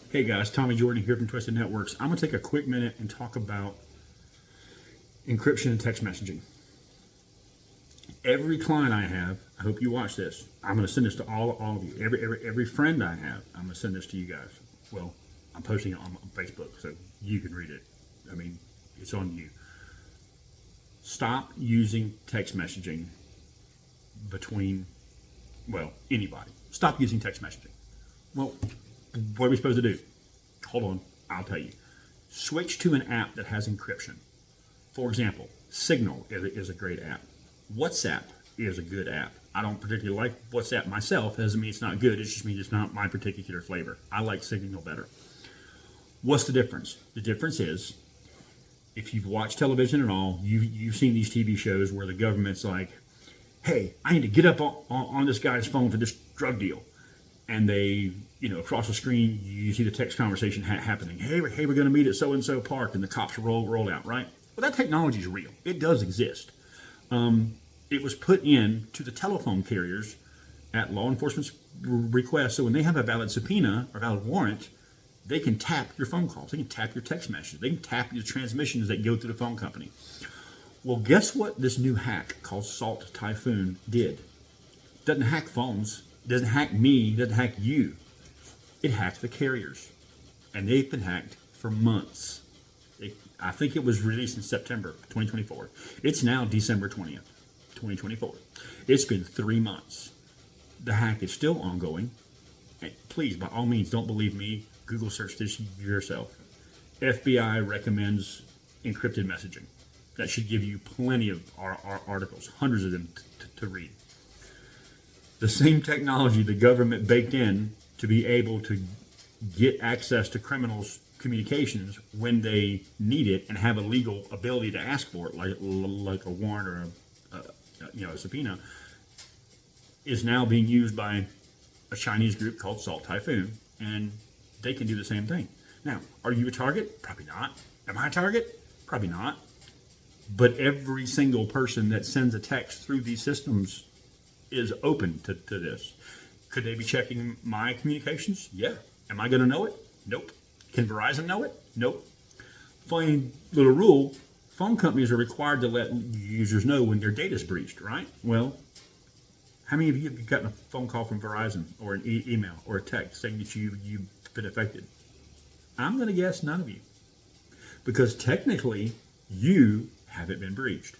Hey guys, Tommy Jordan here from Twisted Networks. I'm going to take a quick minute and talk about encryption and text messaging. Every client I have, I hope you watch this. I'm going to send this to all of you. Every friend I have, I'm going to send this to you guys. Well, I'm posting it on Facebook so you can read it. I mean, it's on you. Stop using text messaging between, anybody. Stop using text messaging. Well, what are we supposed to do? Hold on, I'll tell you. Switch to an app that has encryption. For example, Signal is a great app. WhatsApp is a good app. I don't particularly like WhatsApp myself. It doesn't mean it's not good. It just means it's not my particular flavor. I like Signal better. What's the difference? The difference is, if you've watched television at all, you've seen these TV shows where the government's like, hey, I need to get up on this guy's phone for this drug deal. And they, across the screen, you see the text conversation happening. Hey, we're going to meet at so-and-so park, and the cops roll out, right? Well, that technology is real. It does exist. It was put in to the telephone carriers at law enforcement's request. So when they have a valid subpoena or valid warrant, they can tap your phone calls. They can tap your text messages. They can tap your transmissions that go through the phone company. Well, guess what this new hack called Salt Typhoon did? Doesn't hack phones. Doesn't hack me, doesn't hack you. It hacked the carriers. And they've been hacked for months. I think it was released in September 2024. It's now December 20th, 2024. It's been 3 months. The hack is still ongoing. And please, by all means, don't believe me. Google search this yourself. FBI recommends encrypted messaging. That should give you plenty of articles, hundreds of them to read. The same technology the government baked in to be able to get access to criminals' communications when they need it and have a legal ability to ask for it, like a warrant or a subpoena, is now being used by a Chinese group called Salt Typhoon, and they can do the same thing. Now, are you a target? Probably not. Am I a target? Probably not. But every single person that sends a text through these systems is open to this. Could they be checking my communications? Yeah. Am I going to know it? Nope. Can Verizon know it? Nope. Funny little rule, phone companies are required to let users know when their data is breached, right? Well, how many of you have gotten a phone call from Verizon or an email or a text saying that you've been affected? I'm going to guess none of you. Because technically, you haven't been breached.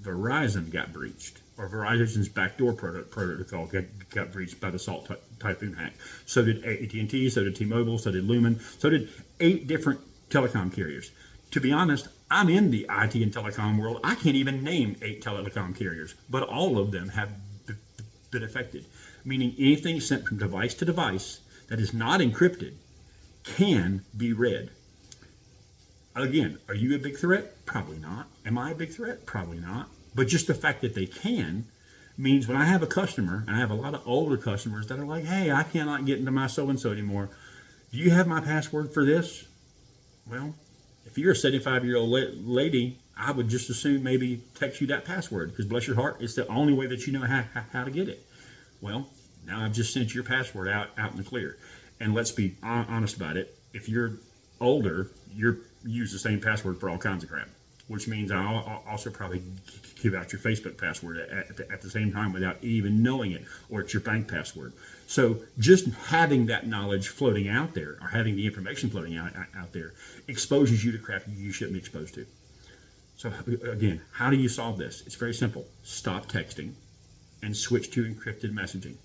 Verizon got breached, or Verizon's backdoor protocol got breached by the Salt Typhoon hack. So did AT&T, so did T-Mobile, so did Lumen, so did 8 different telecom carriers. To be honest, I'm in the IT and telecom world. I can't even name 8 telecom carriers, but all of them have been affected, meaning anything sent from device to device that is not encrypted can be read. Again, are you a big threat? Probably not. Am I a big threat? Probably not. But just the fact that they can means when I have a customer, and I have a lot of older customers that are like, hey, I cannot get into my so-and-so anymore. Do you have my password for this? Well, if you're a 75-year-old lady, I would just assume maybe text you that password because bless your heart, it's the only way that you know how to get it. Well, now I've just sent your password out in the clear. And let's be honest about it. If you're older, you use the same password for all kinds of crap, which means I'll also probably give out your Facebook password at the same time without even knowing it, or it's your bank password. So just having that knowledge floating out there, or having the information floating out there, exposes you to crap you shouldn't be exposed to. So again, how do you solve this? It's very simple. Stop texting and switch to encrypted messaging.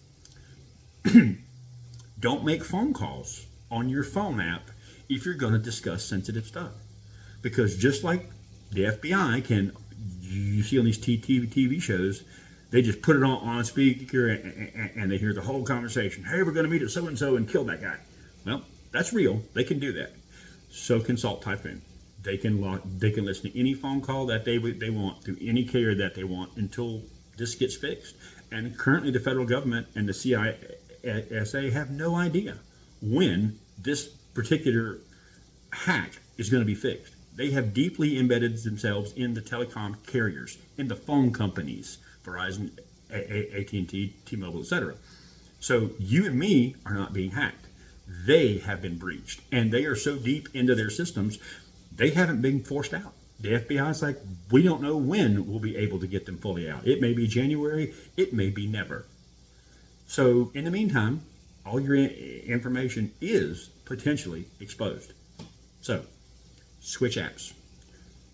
Don't make phone calls on your phone app if you're going to discuss sensitive stuff. Because just like the FBI can, you see on these TV shows, they just put it on a speaker and they hear the whole conversation. Hey, we're going to meet at so-and-so and kill that guy. Well, that's real. They can do that. So can Salt Typhoon. They can listen to any phone call that they want through any carrier that they want until this gets fixed. And currently the federal government and the CISA have no idea when this particular hack is going to be fixed. They have deeply embedded themselves in the telecom carriers, in the phone companies, Verizon, AT&T, T-Mobile, etc. So you and me are not being hacked. they have been breached, and they are so deep into their systems, they haven't been forced out. The FBI's like, we don't know when we'll be able to get them fully out. It may be January, it may be never. So in the meantime, all your information is potentially exposed. So switch apps.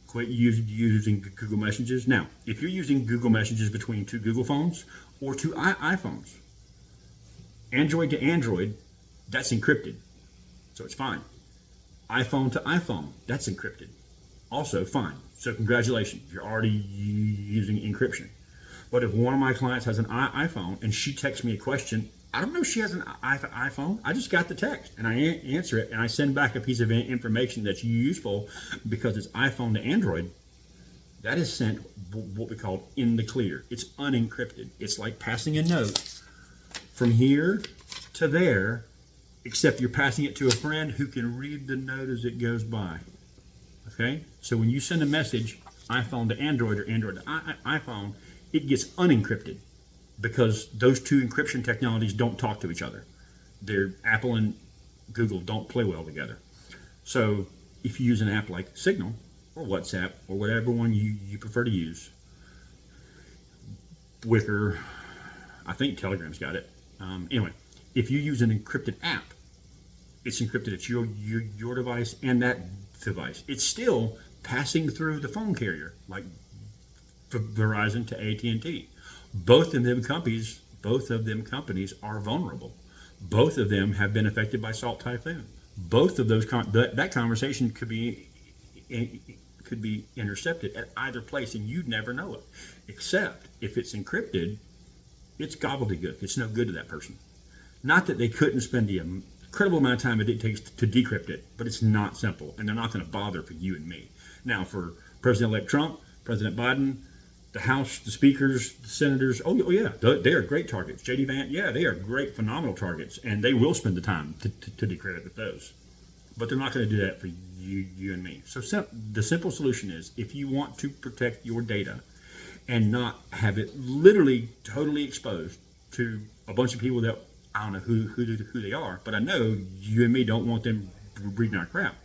Quit using Google Messages. Now, if you're using Google Messages between two Google phones or two iPhones, Android to Android, that's encrypted. So it's fine. iPhone to iPhone, that's encrypted. Also fine. So congratulations, you're already using encryption. But if one of my clients has an iPhone and she texts me a question, I don't know if she has an iPhone. I just got the text and I answer it and I send back a piece of information that's useful because it's iPhone to Android. That is sent what we call in the clear. It's unencrypted. It's like passing a note from here to there, except you're passing it to a friend who can read the note as it goes by. Okay? So when you send a message, iPhone to Android or Android to iPhone, it gets unencrypted because those two encryption technologies don't talk to each other. They're Apple and Google don't play well together. So if you use an app like Signal or WhatsApp or whatever one you prefer to use, Wicker, I think Telegram's got it. Anyway, if you use an encrypted app, it's encrypted at your device and that device. It's still passing through the phone carrier, like Verizon to AT&T. Both of them companies are vulnerable. Both of them have been affected by Salt Typhoon. Both of those that conversation could be intercepted at either place, and you'd never know it. Except if it's encrypted, it's gobbledygook. It's no good to that person. Not that they couldn't spend the incredible amount of time it takes to decrypt it, but it's not simple, and they're not going to bother for you and me. Now, for President-elect Trump, President Biden, the House, the speakers, the senators, oh yeah, they are great targets. J.D. Vance, yeah, they are great, phenomenal targets, and they will spend the time to decrypt those. But they're not going to do that for you and me. So the simple solution is, if you want to protect your data and not have it literally totally exposed to a bunch of people that I don't know who they are, but I know you and me don't want them reading our crap,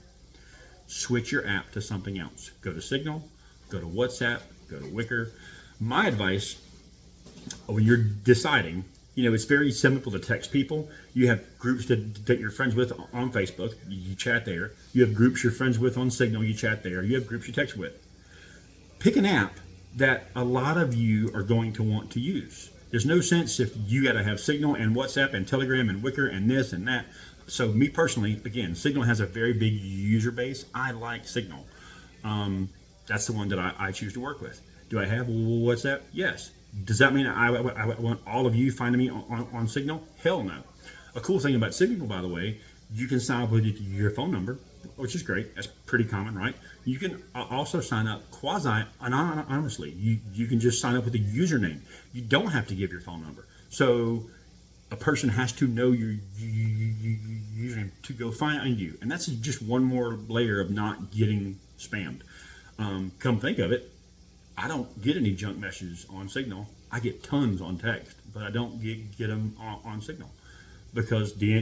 switch your app to something else. Go to Signal, go to WhatsApp, go to Wicker. My advice, when you're deciding, it's very simple to text people. You have groups that you're friends with on Facebook, you chat there. You have groups you're friends with on Signal, you chat there. You have groups you text with. Pick an app that a lot of you are going to want to use. There's no sense if you got to have Signal and WhatsApp and Telegram and Wicker and this and that. So me personally, again, Signal has a very big user base. I like Signal. That's the one that I choose to work with. Do I have WhatsApp? Yes. Does that mean I want all of you finding me on Signal? Hell no. A cool thing about Signal, by the way, you can sign up with your phone number, which is great. That's pretty common, right? You can also sign up quasi-anonymously. You can just sign up with a username. You don't have to give your phone number. So a person has to know your username to go find you. And that's just one more layer of not getting spammed. Come think of it, I don't get any junk messages on Signal. I get tons on text, but I don't get them on Signal because the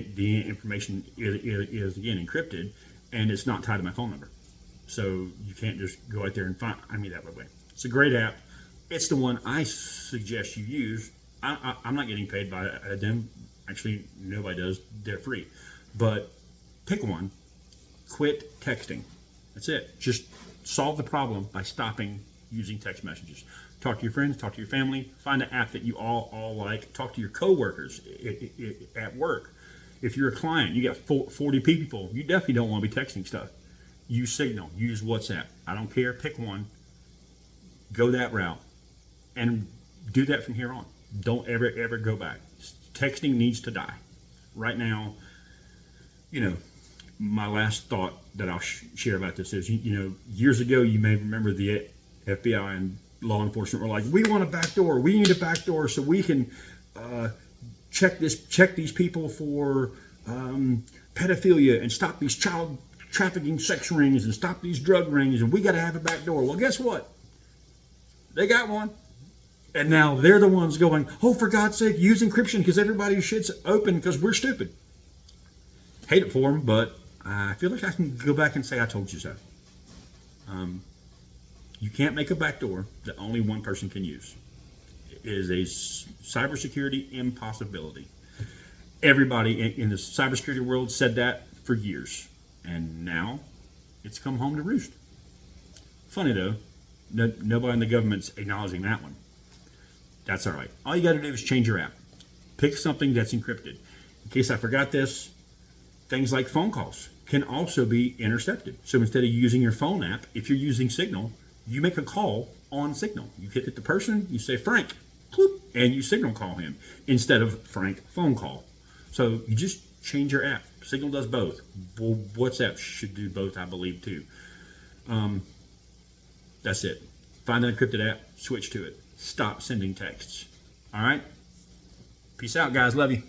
information is again encrypted and it's not tied to my phone number. So you can't just go out there and find me that way. It's a great app. It's the one I suggest you use. I'm not getting paid by them. Actually, nobody does. They're free. But pick one. Quit texting. That's it. Just solve the problem by stopping using text messages. Talk to your friends, talk to your family, find an app that you all like, talk to your coworkers at work. If you're a client, you got 40 people, you definitely don't want to be texting stuff. Use Signal, use WhatsApp. I don't care, pick one, go that route, and do that from here on. Don't ever go back. Texting needs to die. Right now, my last thought that I'll share about this is, years ago, you may remember the FBI and law enforcement were like, we want a backdoor. We need a backdoor so we can check these people for pedophilia and stop these child trafficking sex rings and stop these drug rings, and we got to have a backdoor. Well, guess what? They got one. And now they're the ones going, oh, for God's sake, use encryption because everybody's shit's open because we're stupid. Hate it for them, but I feel like I can go back and say I told you so. You can't make a backdoor that only one person can use. It is a cybersecurity impossibility. Everybody in the cybersecurity world said that for years, and now it's come home to roost. Funny though, nobody in the government's acknowledging that one. That's all right. All you got to do is change your app. Pick something that's encrypted. In case I forgot this, things like phone calls can also be intercepted. So instead of using your phone app, if you're using Signal, you make a call on Signal. You hit the person, you say Frank, whoop, and you Signal call him instead of Frank phone call. So you just change your app. Signal does both. WhatsApp should do both, I believe, too. That's it. Find an encrypted app, switch to it. Stop sending texts. All right? Peace out, guys. Love you.